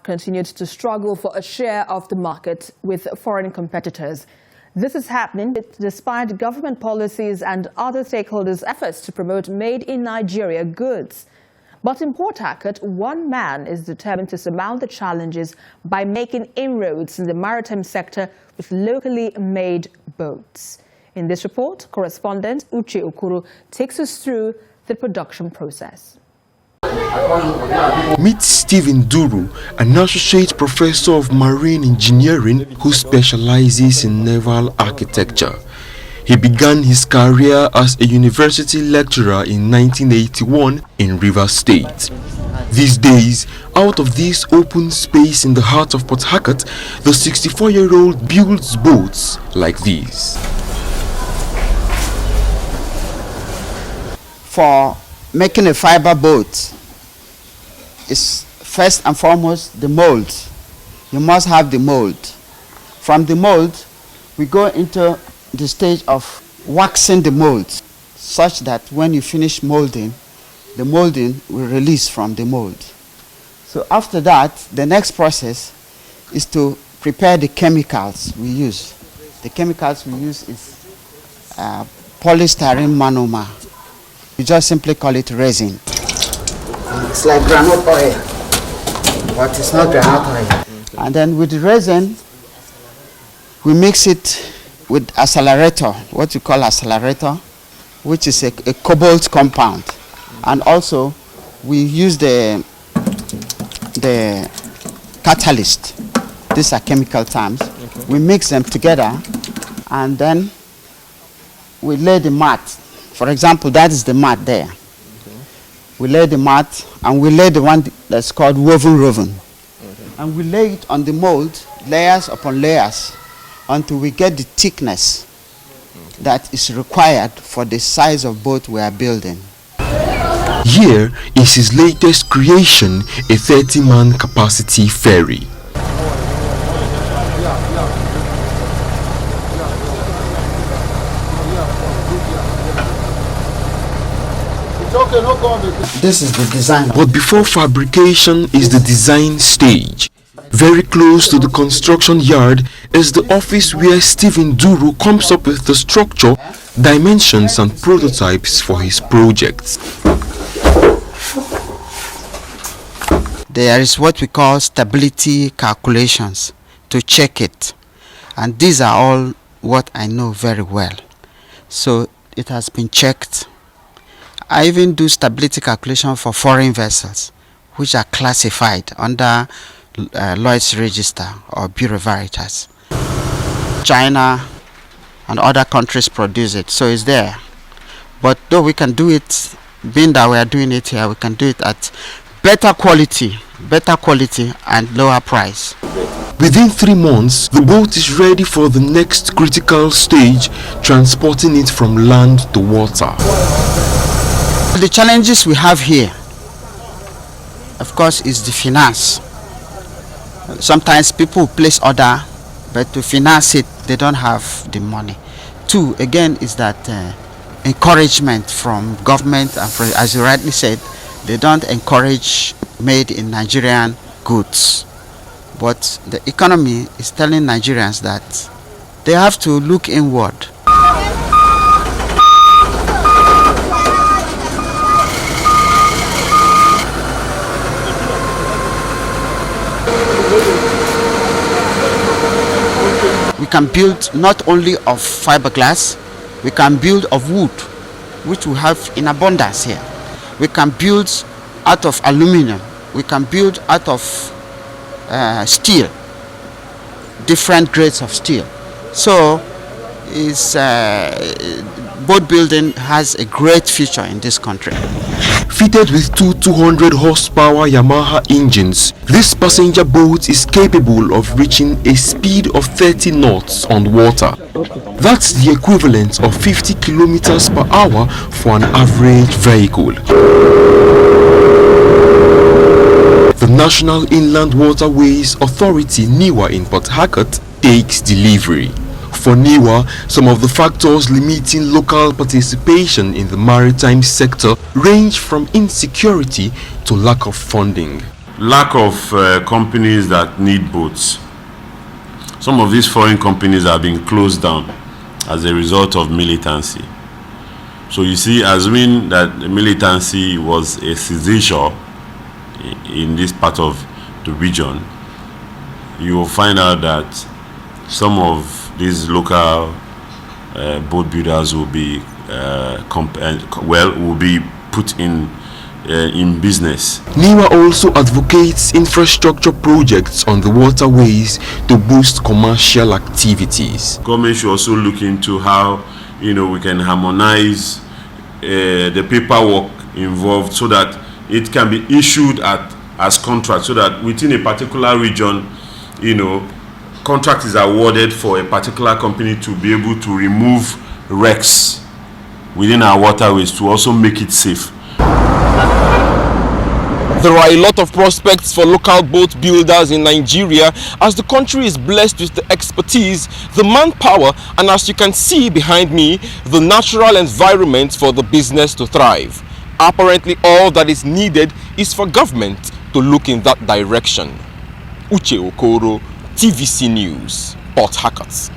continued to struggle for a share of the market with foreign competitors. This is happening despite government policies and other stakeholders' efforts to promote made-in-Nigeria goods. But in Port Harcourt, one man is determined to surmount the challenges by making inroads in the maritime sector with locally made boats. In this report, correspondent Uche Okuru takes us through the production process. Meet Stephen Duro, an associate professor of marine engineering who specializes in naval architecture. He began his career as a university lecturer in 1981 in Rivers State. These days, out of this open space in the heart of Port Harcourt, the 64-year-old builds boats like these. For making a fiber boat is first and foremost the mold. You must have the mold. From the mold, we go into the stage of waxing the mold, such that when you finish molding, the molding will release from the mold. So after that, the next process is to prepare the chemicals we use. The chemicals we use is polystyrene monomer. We just simply call it resin. It's like granite oil, but it's not granite oil. And then with the resin, we mix it with accelerator, what you call accelerator, which is a cobalt compound. And also, we use the catalyst. These are chemical terms. Okay. We mix them together, and then we lay the mat. For example, that is the mat there. Okay. We lay the mat, and we lay the one that's called woven. Okay. And we lay it on the mold, layers upon layers, until we get the thickness that is required for the size of boat we are building. Here is his latest creation, a 30-man capacity ferry. This is the design. But before fabrication is the design stage. Very close to the construction yard is the office where Stephen Duro comes up with the structure, dimensions and prototypes for his projects. There is what we call stability calculations to check it. And these are all what I know very well. So it has been checked. I even do stability calculation for foreign vessels, which are classified under Lloyd's Register or Bureau Veritas. China and other countries produce it, so it's there. But though we can do it, being that we are doing it here, we can do it at better quality and lower price. Within 3 months, the boat is ready for the next critical stage, transporting it from land to water. The challenges we have here, of course, is the finance. Sometimes people place order, but to finance it, they don't have the money. 2, again, is that encouragement from government, and as you rightly said, they don't encourage made in Nigerian goods. But the economy is telling Nigerians that they have to look inward. We can build not only of fiberglass, we can build of wood, which we have in abundance here. We can build out of aluminum. We can build out of steel, different grades of steel. So boat building has a great future in this country. Fitted with two 200 horsepower Yamaha engines, this passenger boat is capable of reaching a speed of 30 knots on water. That's the equivalent of 50 kilometers per hour for an average vehicle. The National Inland Waterways Authority, NIWA, in Port Harcourt takes delivery. For NIWA, some of the factors limiting local participation in the maritime sector range from insecurity to lack of funding. lack of companies that need boats. Some of these foreign companies have been closed down as a result of militancy. So you see, assuming that the militancy was a seizure in this part of the region, you will find out that some of these local boat builders will be will be put in business. NIWA also advocates infrastructure projects on the waterways to boost commercial activities. Government should also look into how we can harmonize the paperwork involved so that it can be issued as contract, so that within a particular region, contract is awarded for a particular company to be able to remove wrecks within our waterways to also make it safe. There are a lot of prospects for local boat builders in Nigeria, as the country is blessed with the expertise, the manpower, and as you can see behind me, the natural environment for the business to thrive. Apparently, all that is needed is for government to look in that direction. Uche Okoro, TVC News, Port Harcourt.